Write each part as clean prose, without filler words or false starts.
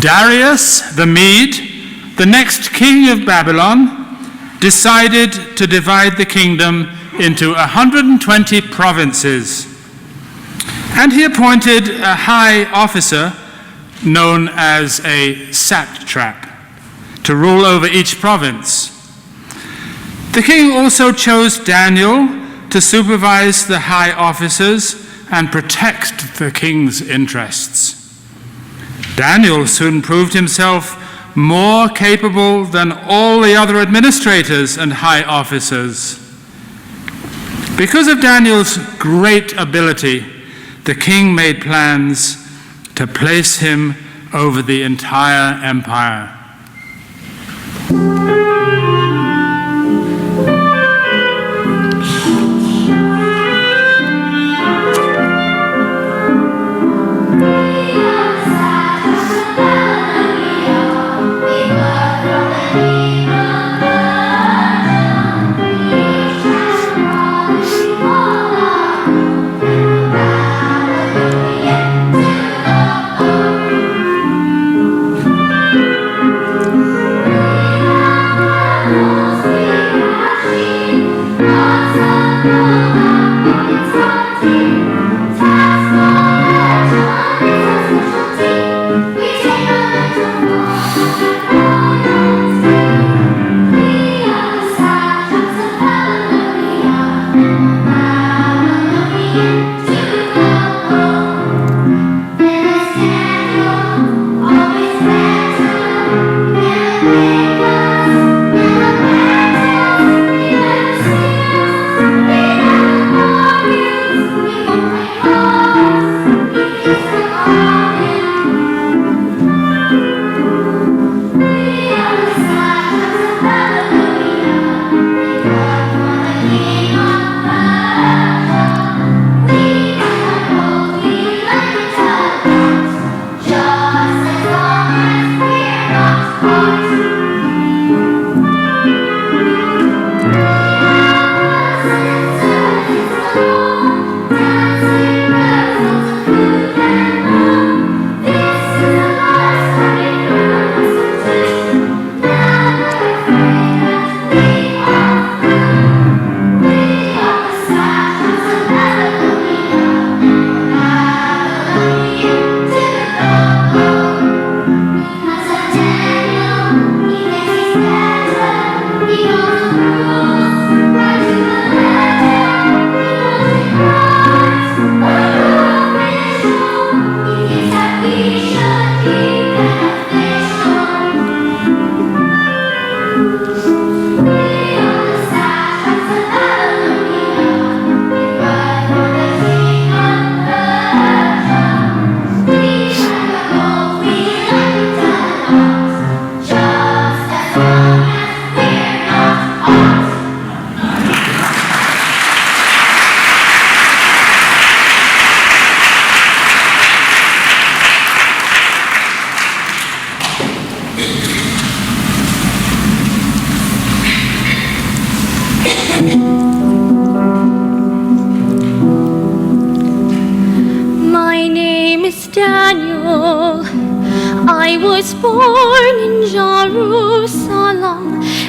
Darius the Mede, the next king of Babylon, decided to divide the kingdom into 120 provinces. And he appointed a high officer known as a satrap to rule over each province. The king also chose Daniel to supervise the high officers and protect the king's interests. Daniel soon proved himself more capable than all the other administrators and high officers. Because of Daniel's great ability, the king made plans to place him over the entire empire.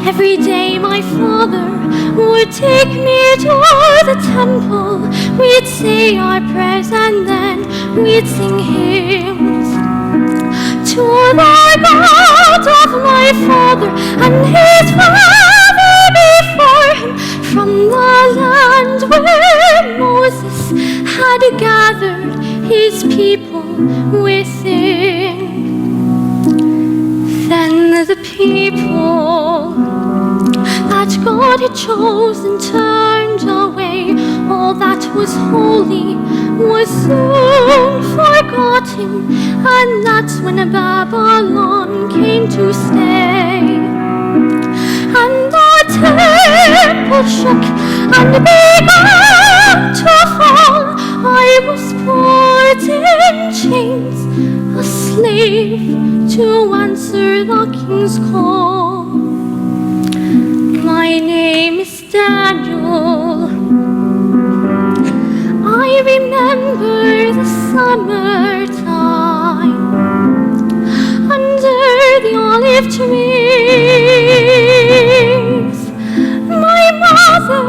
Every day my father would take me to the temple. We'd say our prayers and then we'd sing hymns to the God of my father and his father before him, from the land where Moses had gathered his people within. Then the people that God had chosen turned away. All that was holy was soon forgotten, and that's when Babylon came to stay. And the temple shook and began to fall. I was put in chains, a slave to answer the king's call. My name is Daniel. I remember the summertime, and dreams. My mother,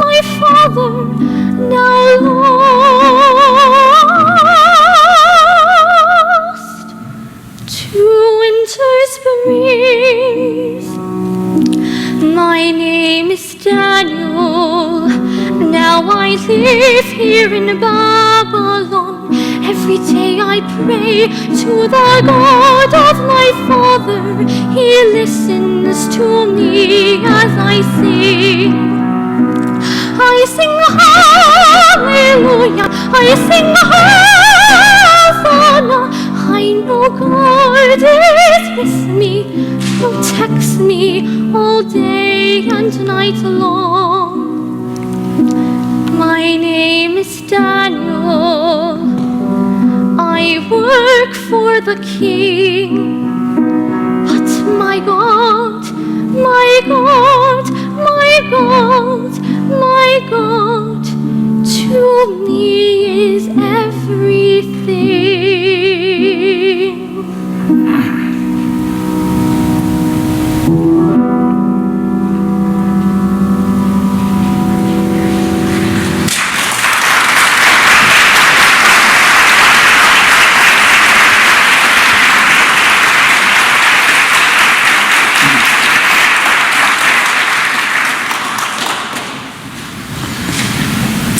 my father, now lost to winter's breeze. My name is Daniel. Now I live here in Babylon. Every day I pray to the God of my father. He listens to me as I sing. I sing hallelujah. I sing hosanna. I know God is with me, protects me all day and night long. My name is Daniel. I work for the King. But my God, my God, my God, my God, to me is everything.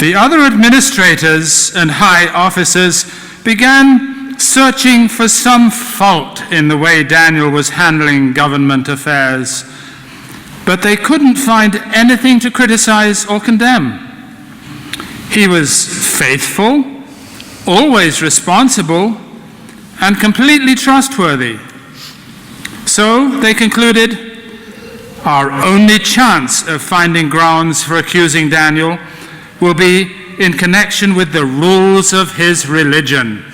The other administrators and high officers began searching for some fault in the way Daniel was handling government affairs, but they couldn't find anything to criticize or condemn. He was faithful, always responsible, and completely trustworthy. So they concluded, our only chance of finding grounds for accusing Daniel will be in connection with the rules of his religion.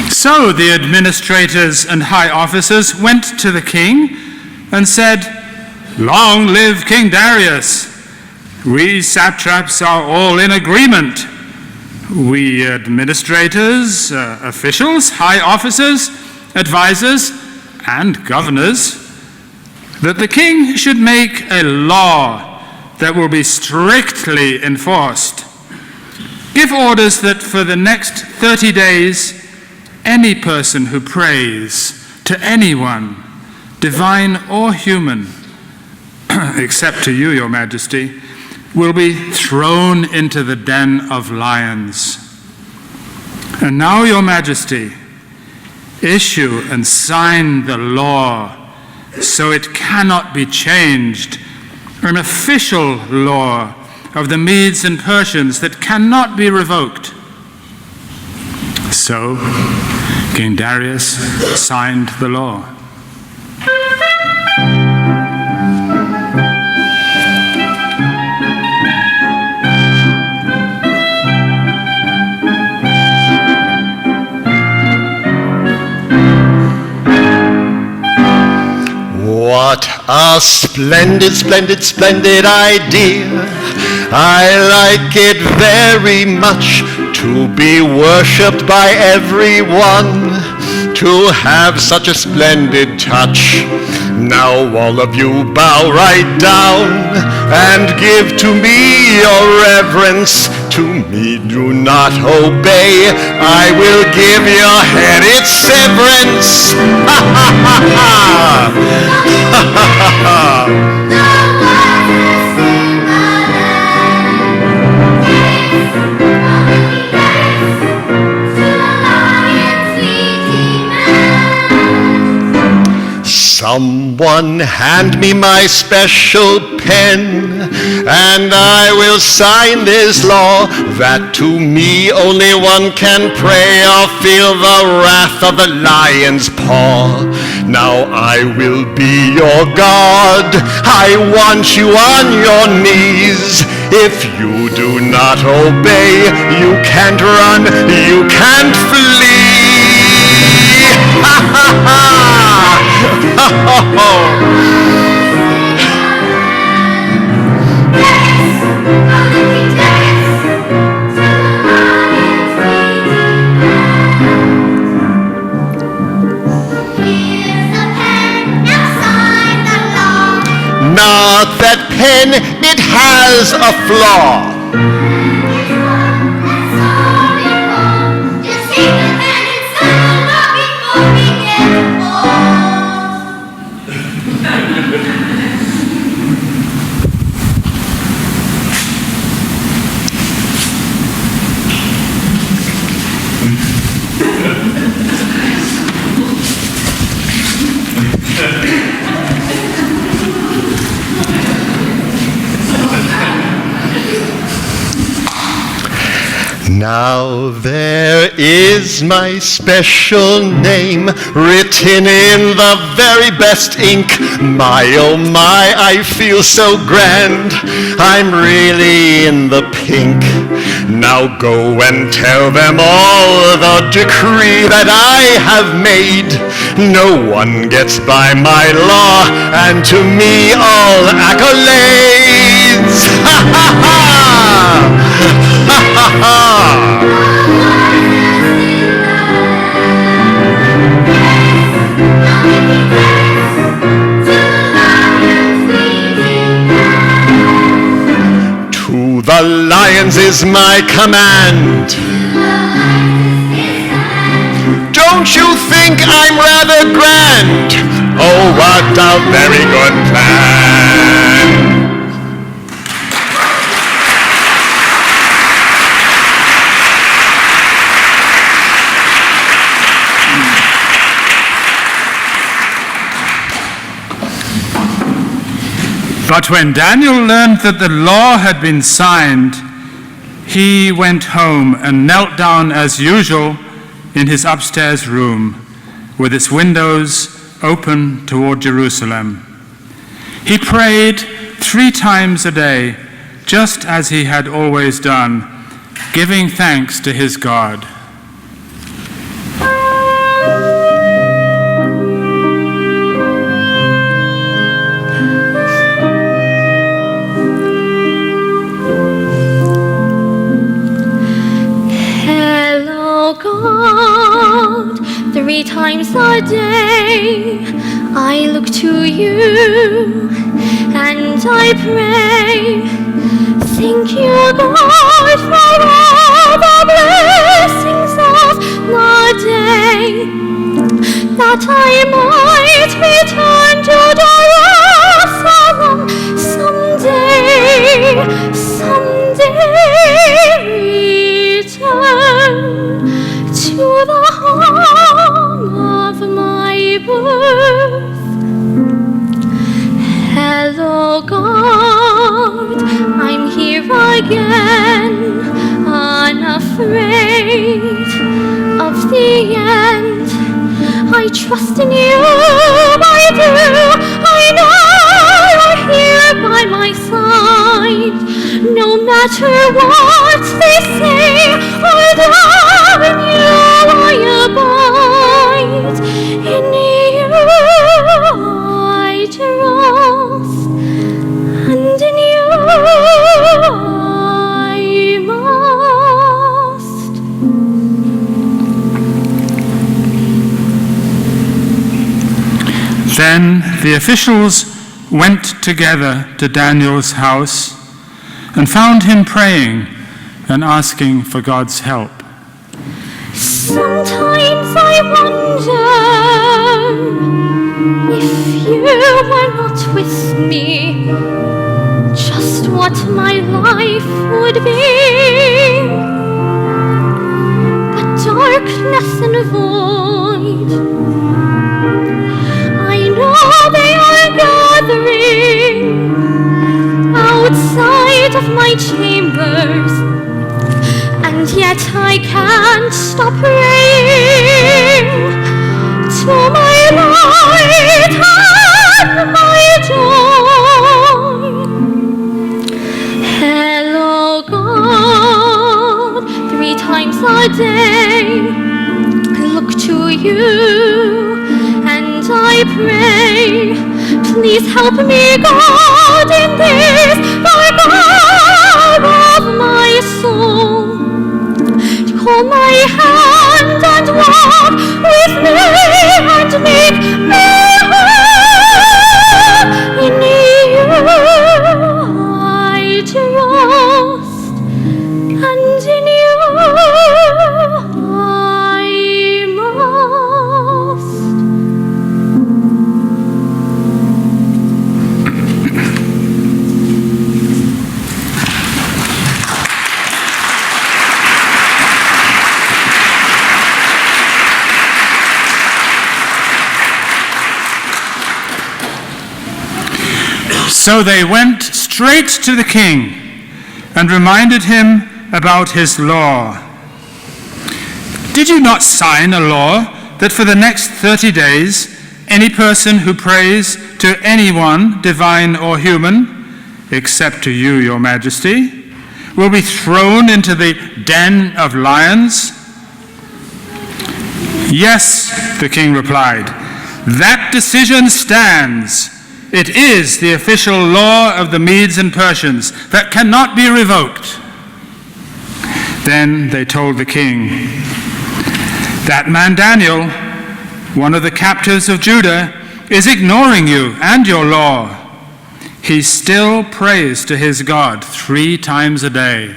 So the administrators and high officers went to the king and said, "Long live King Darius! We satraps are all in agreement. We administrators, officials, high officers, advisors, and governors, that the king should make a law that will be strictly enforced. Give orders that for the next 30 days, any person who prays to anyone, divine or human, except to you, your majesty, will be thrown into the den of lions." And now, Your Majesty, issue and sign the law so it cannot be changed, an official law of the Medes and Persians that cannot be revoked. So King Darius signed the law. What a splendid, splendid, splendid idea. I like it very much, to be worshipped by everyone, to have such a splendid touch. Now all of you bow right down and give to me your reverence. To me do not obey, I will give your head its severance. Ha ha ha ha! Ha ha ha ha! Someone hand me my special pen, and I will sign this law, that to me only one can pray or feel the wrath of the lion's paw. Now I will be your God, I want you on your knees. If you do not obey, you can't run, you can't flee. Ha ha ha! Ha ha ha! Not that pen, it has a flaw. Now there is my special name written in the very best ink. My oh my, I feel so grand, I'm really in the pink. Now go and tell them all the decree that I have made. No one gets by my law, and to me all accolades. Ha ha ha! Ha ha ha! To the lions is my command. Don't you think I'm rather grand? Oh, what a very good plan. But when Daniel learned that the law had been signed, he went home and knelt down as usual in his upstairs room, with its windows open toward Jerusalem. He prayed 3 times a day, just as he had always done, giving thanks to his God. God, 3 times a day I look to you and I pray. Thank you, God, for all the blessings of the day, that I might return to Jerusalem someday return Hello, God, I'm here again, unafraid of the end. I trust in you, I do, I know you're here by my side. No matter what they say or do, in you I abide. In you I trust, and in you I must. Then the officials went together to Daniel's house and found him praying and asking for God's help. Sometimes I wonder if you were not with me, just what my life would be. But darkness and void, I know they are gathering outside of my chambers, and yet I can't stop praying to my light and my joy. Hello, God, 3 times a day I look to you and I pray, please help me, God, in this dark hour of my soul. Hold my hand and walk with me and make me whole. In you I trust, and in you I must. So they went straight to the king and reminded him about his law. Did you not sign a law that for the next 30 days, any person who prays to anyone, divine or human, except to you, your majesty, will be thrown into the den of lions? Yes, the king replied, that decision stands. It is the official law of the Medes and Persians that cannot be revoked. Then they told the king, that man Daniel, one of the captives of Judah, is ignoring you and your law. He still prays to his God 3 times a day.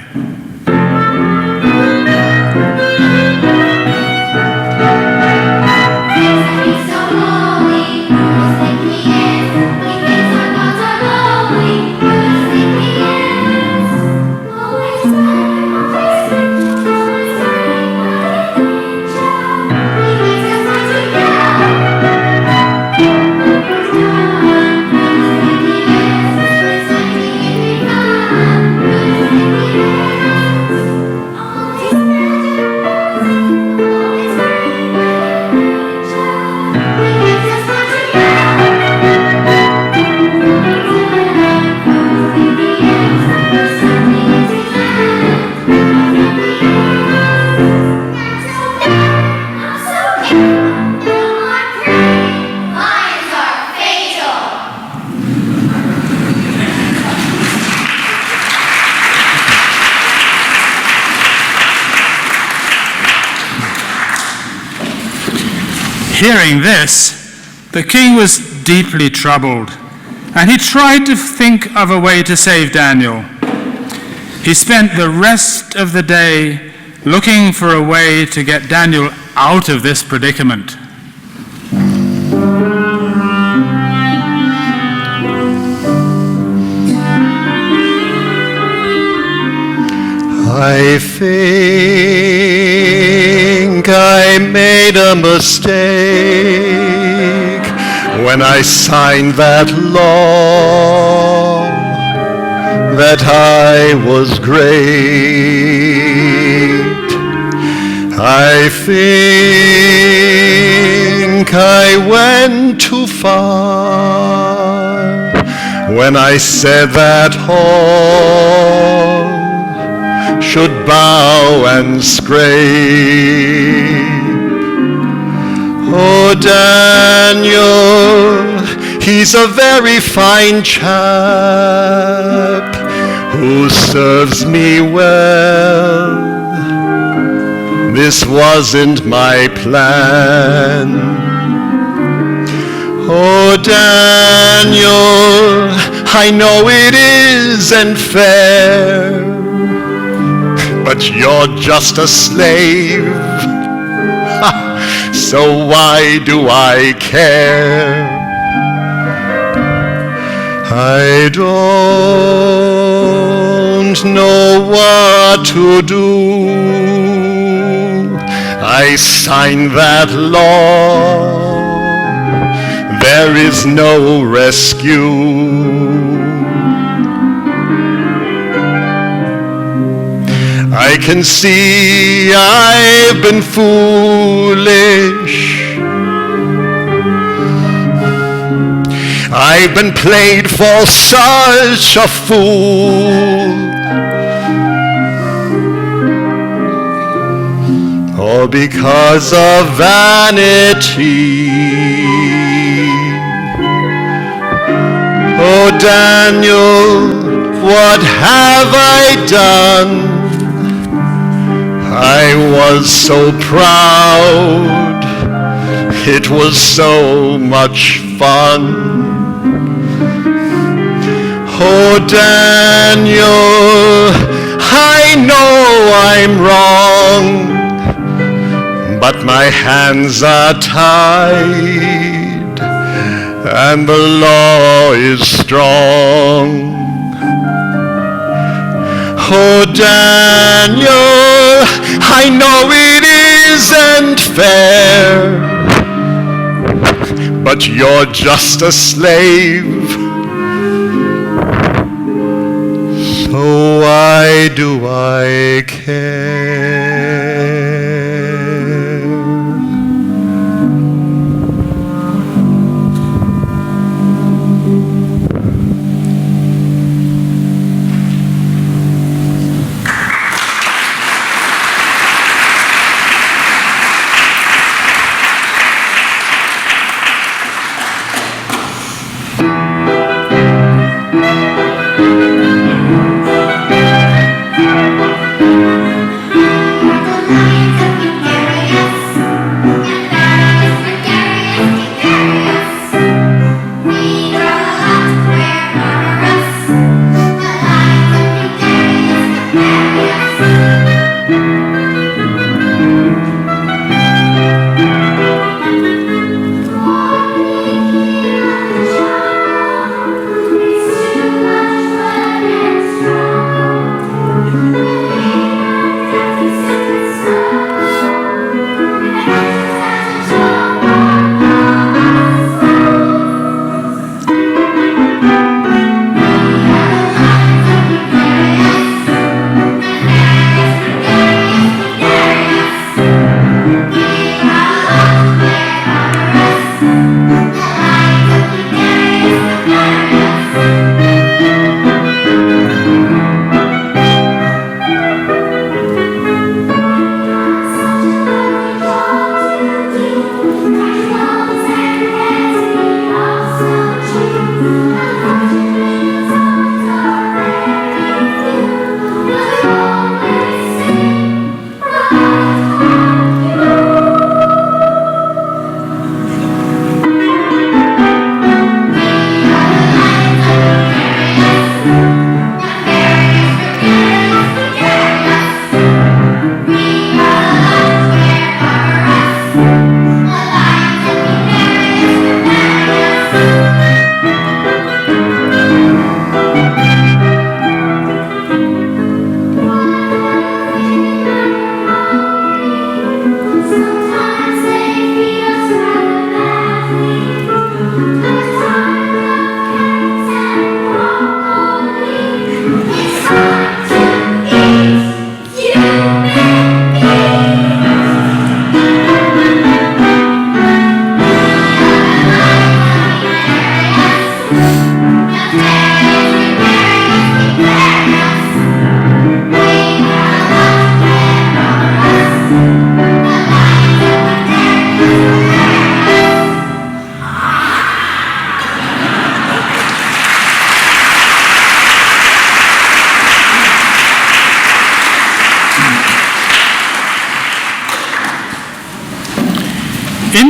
Hearing this, the king was deeply troubled, and he tried to think of a way to save Daniel. He spent the rest of the day looking for a way to get Daniel out of this predicament. I think I made a mistake when I signed that law. that I was great. I think I went too far when I said that all should bow and scrape. Oh, Daniel, he's a very fine chap who serves me well. This wasn't my plan. Oh, Daniel, I know it isn't fair, but you're just a slave. So why do I care? I don't know what to do. I signed that law. There is no rescue. I can see I've been foolish. I've been played for such a fool. All because of vanity. Oh, Daniel, what have I done? I was so proud, it was so much fun. Oh, Daniel, I know I'm wrong, but my hands are tied, and the law is strong. Oh, Daniel, I know it isn't fair, but you're just a slave. So why do I care?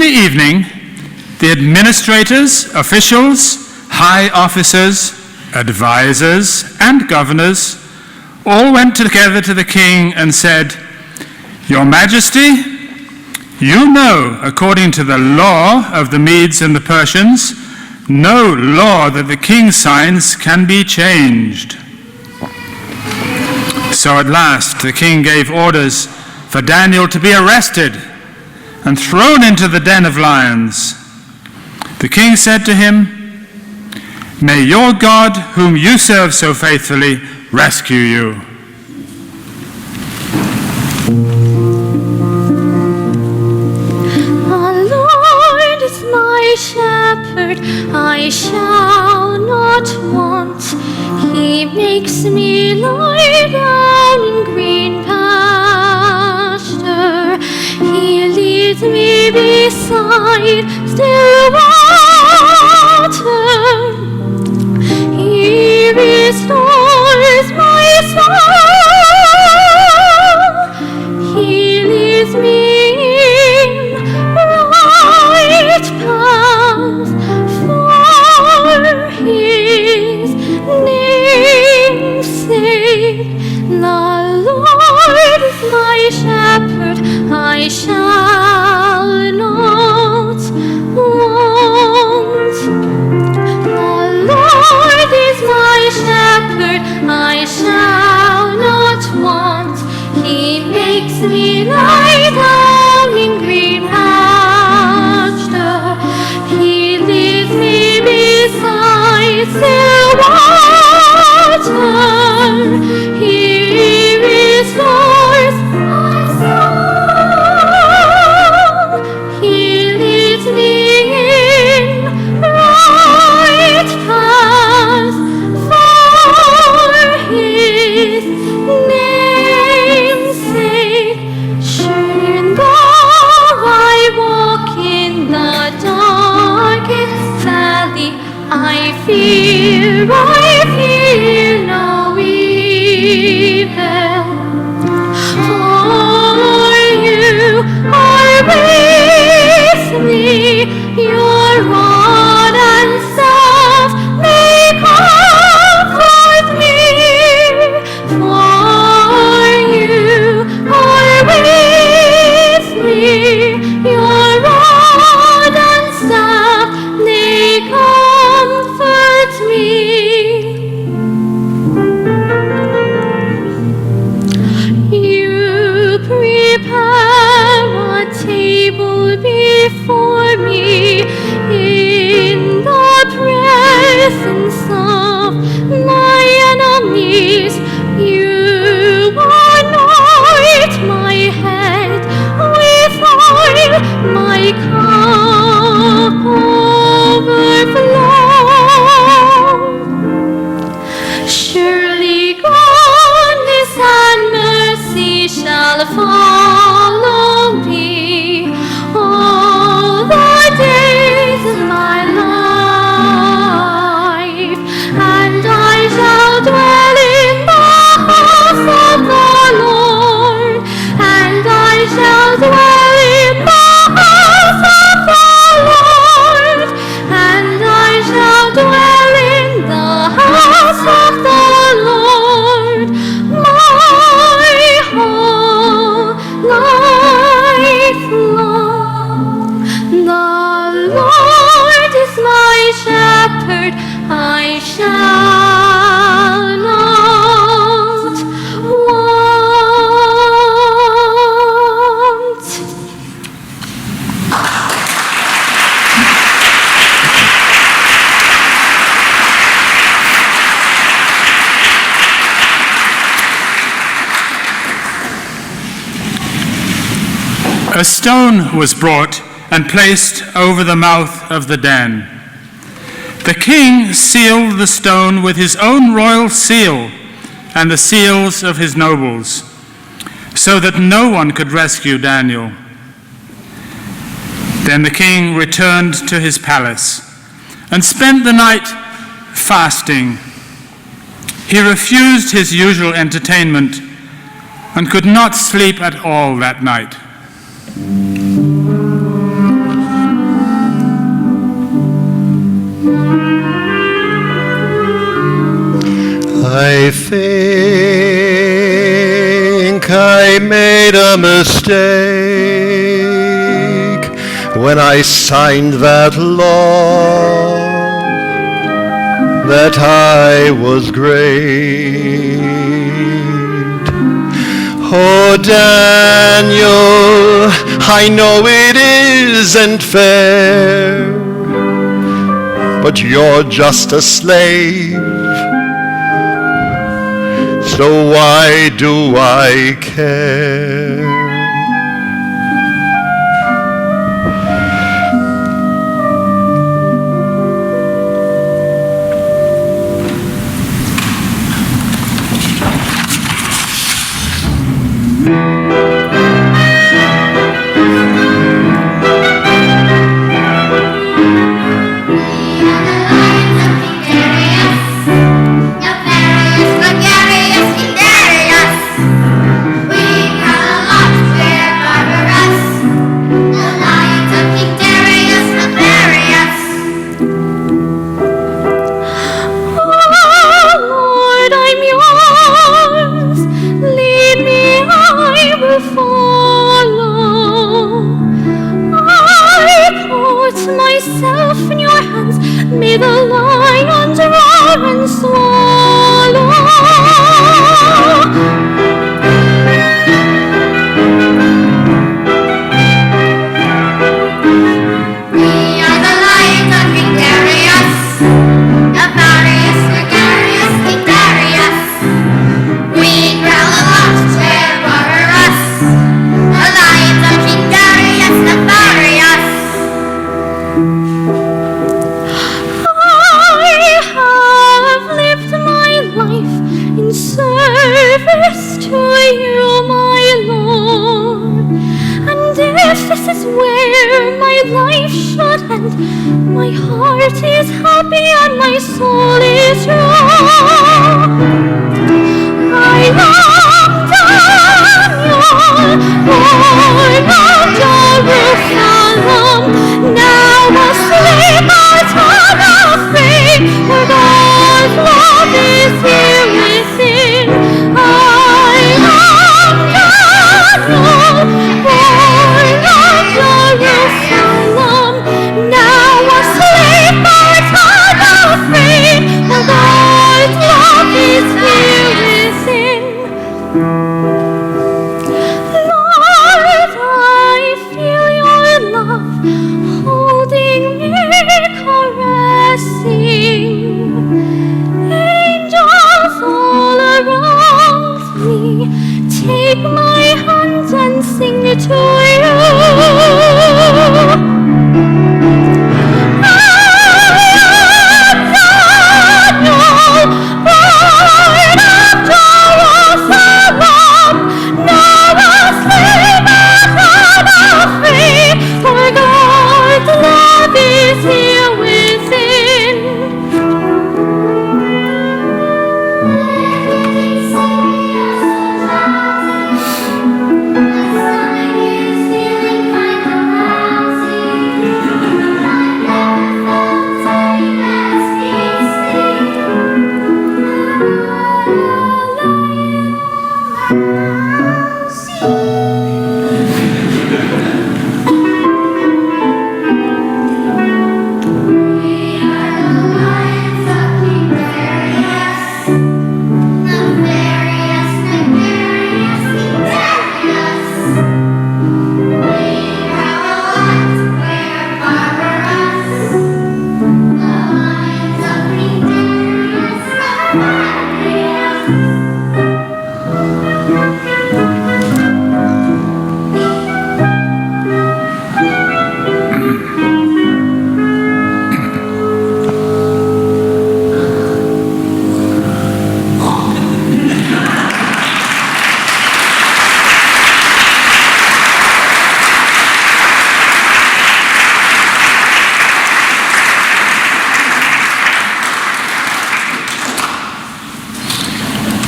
evening, the administrators, officials, high officers, advisors, and governors all went together to the king and said, "Your Majesty, you know, according to the law of the Medes and the Persians, no law that the king signs can be changed." So at last the king gave orders for Daniel to be arrested and thrown into the den of lions. The king said to him, "May your God, whom you serve so faithfully, rescue you." Shepherd, I shall not want. He makes me lie down in green pasture. He leads me beside still water. He restores my soul. He leads me in right paths for his name's sake. The Lord is my shepherd, I shall not want. The Lord is my shepherd, I shall not want. He makes me lie down in green pasture. He leads me beside still water. He restores my soul. He leads me in right paths for his name's sake. Sure, though I walk in the darkest valley, I fear no evil. For you are with me, your rod and staff, they comfort me. For you are with me, your rod and staff, they comfort me. You prepare a table before me in the presence of my enemies. You anoint my head with oil, my cup overflows. Surely goodness and mercy shall follow me all the days of my life, and I shall dwell in the house of the Lord, and I shall dwell in the house of the Lord, and I shall dwell in the house of the Lord my whole life long. The Lord is my shepherd, I shall not want. A stone was brought and placed over the mouth of the den. The king sealed the stone with his own royal seal and the seals of his nobles, so that no one could rescue Daniel. Then the king returned to his palace and spent the night fasting. He refused his usual entertainment and could not sleep at all that night. I think I made a mistake when I signed that law that I was great. Oh, Daniel, I know it isn't fair, but you're just a slave, so why do I care?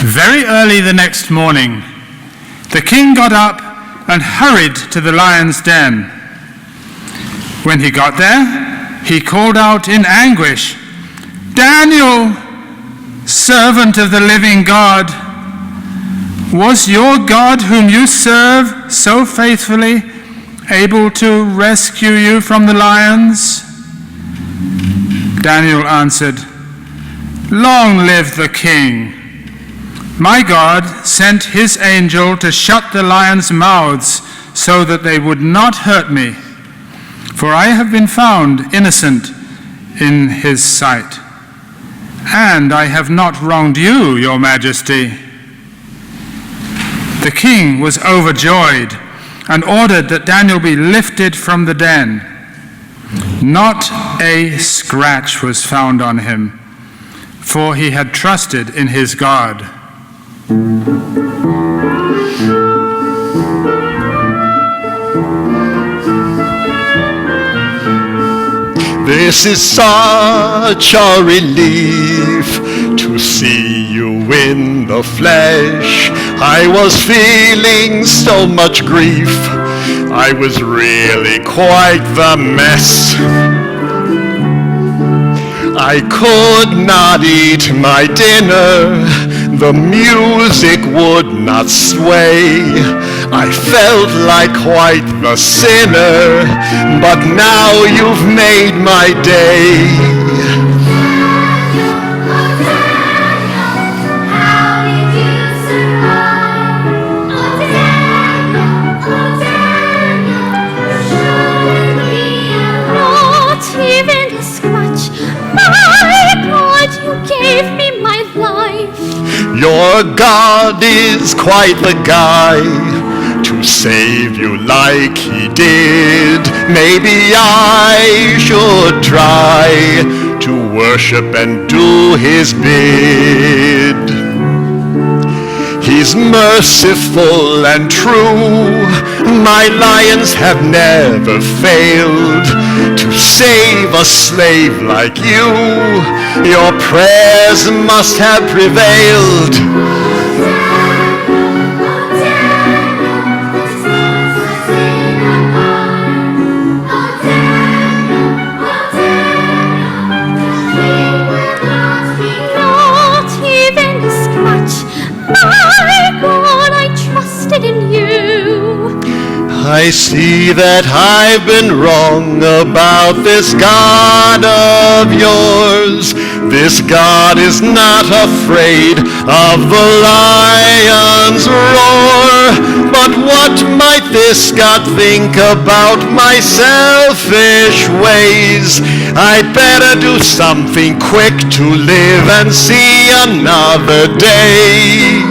Very early the next morning, the king got up and hurried to the lion's den. When he got there, he called out in anguish, "Daniel, servant of the living God, was your God whom you serve so faithfully able to rescue you from the lions?" Daniel answered, "Long live the king! My God sent his angel to shut the lions' mouths so that they would not hurt me, for I have been found innocent in his sight, and I have not wronged you, your majesty." The king was overjoyed and ordered that Daniel be lifted from the den. Not a scratch was found on him, for he had trusted in his God. This is such a relief to see you in the flesh. I was feeling so much grief. I was really quite the mess. I could not eat my dinner. The music would not sway. I felt like quite the sinner, but now you've made my day. Your God is quite the guy to save you like he did. Maybe I should try to worship and do his bid. He's merciful and true. My lions have never failed to save a slave like you. Your prayers must have prevailed. I see that I've been wrong about this God of yours. This God is not afraid of the lion's roar. But what might this God think about my selfish ways? I'd better do something quick to live and see another day.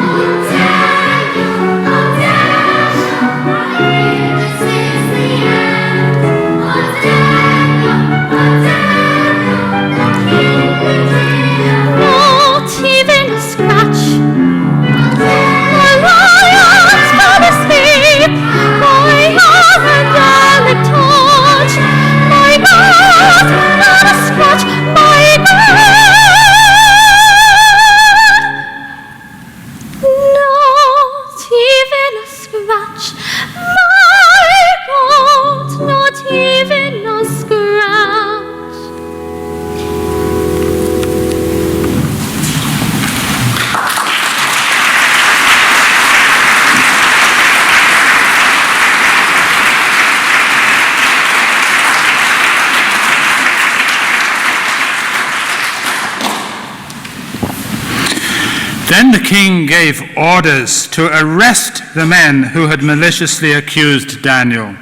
Then the king gave orders to arrest the men who had maliciously accused Daniel.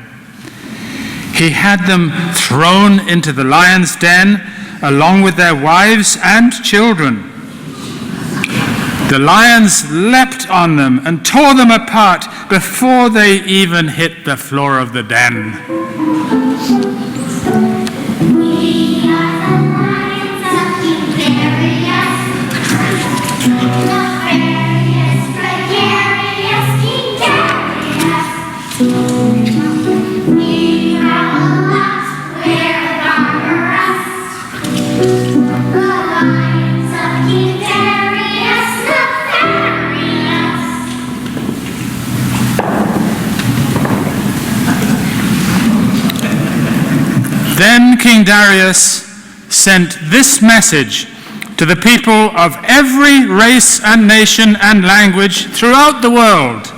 He had them thrown into the lion's den along with their wives and children. The lions leapt on them and tore them apart before they even hit the floor of the den. Then King Darius sent this message to the people of every race and nation and language throughout the world.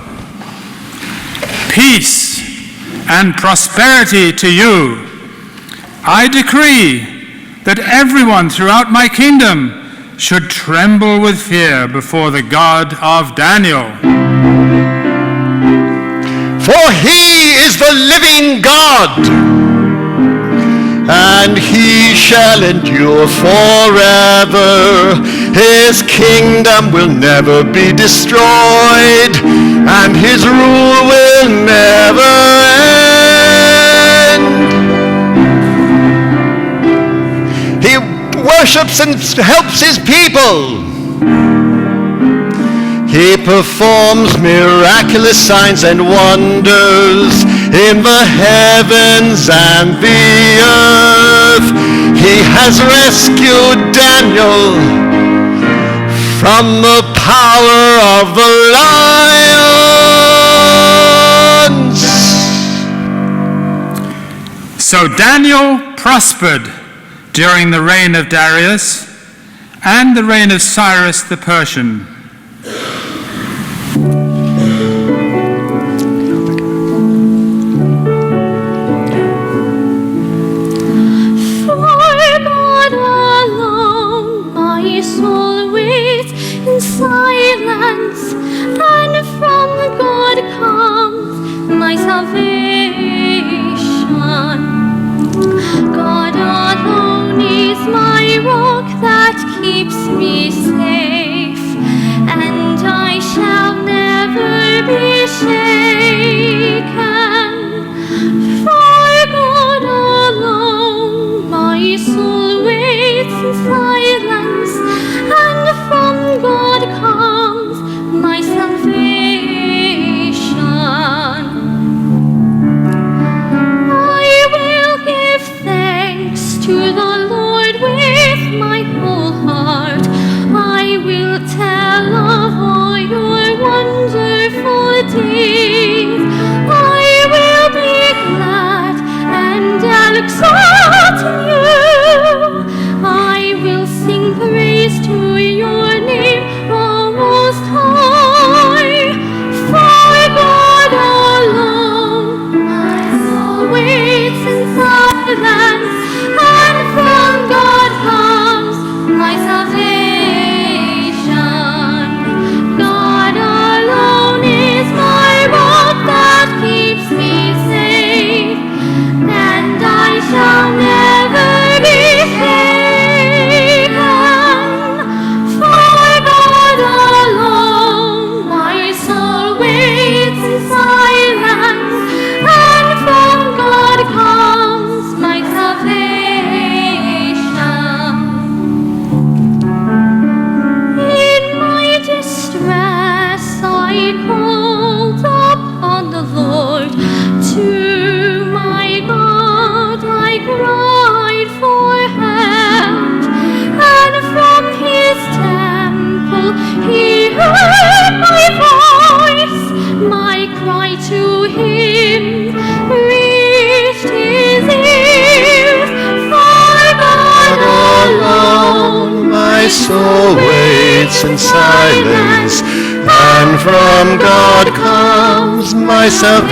Peace and prosperity to you. I decree that everyone throughout my kingdom should tremble with fear before the God of Daniel. For he is the living God, and he shall endure forever. His kingdom will never be destroyed, and his rule will never end. He worships and helps his people. He performs miraculous signs and wonders in the heavens and the earth. He has rescued Daniel from the power of the lions. So Daniel prospered during the reign of Darius and the reign of Cyrus the Persian. Silence, and from God comes my salvation. God alone is my rock that keeps me safe, and I shall never be shaken. For God alone my soul waits in silence, and from God comes my salvation. I will give thanks to the Lord with my whole heart. I will tell of all your wonderful deeds. I will be glad and I'll exalt you. I will sing praise to your name, O Most High. For God alone my soul waits in silence, and from God comes my salvation. God alone is my rock that keeps me safe, and I shall never be shaken. For God alone my soul waits in silence, and from God comes my salvation. In my distress I called upon the Lord. To my God I cried for help, and from his temple he heard my voice. My cry to him reached his ears. For God alone My soul waits in silence, and from God comes my salvation.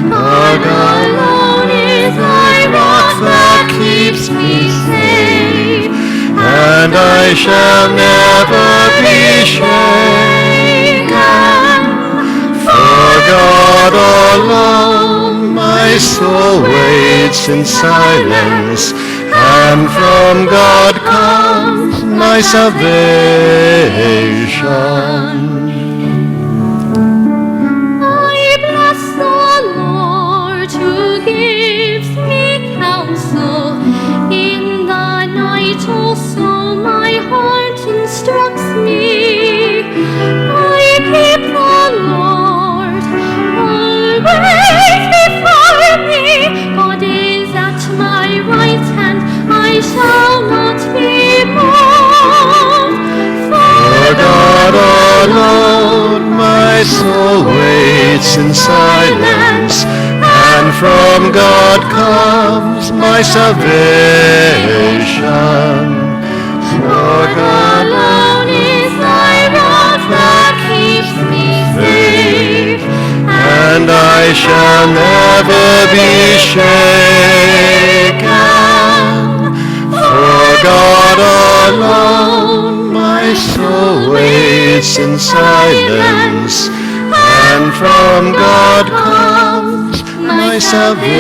God alone is my rock that keeps me safe, and I shall never be shaken. For God alone my soul waits in silence, and from God comes my salvation. I bless the Lord who gives me counsel. In the night also my heart instructs me. I keep the Lord always before me. God is at my right hand, I shall not be moved. For God alone my soul waits in silence, and from God comes my salvation. For God alone is thy rod that keeps me safe, and I shall never be shaken. For God alone my soul waits in silence, and from God comes my salvation.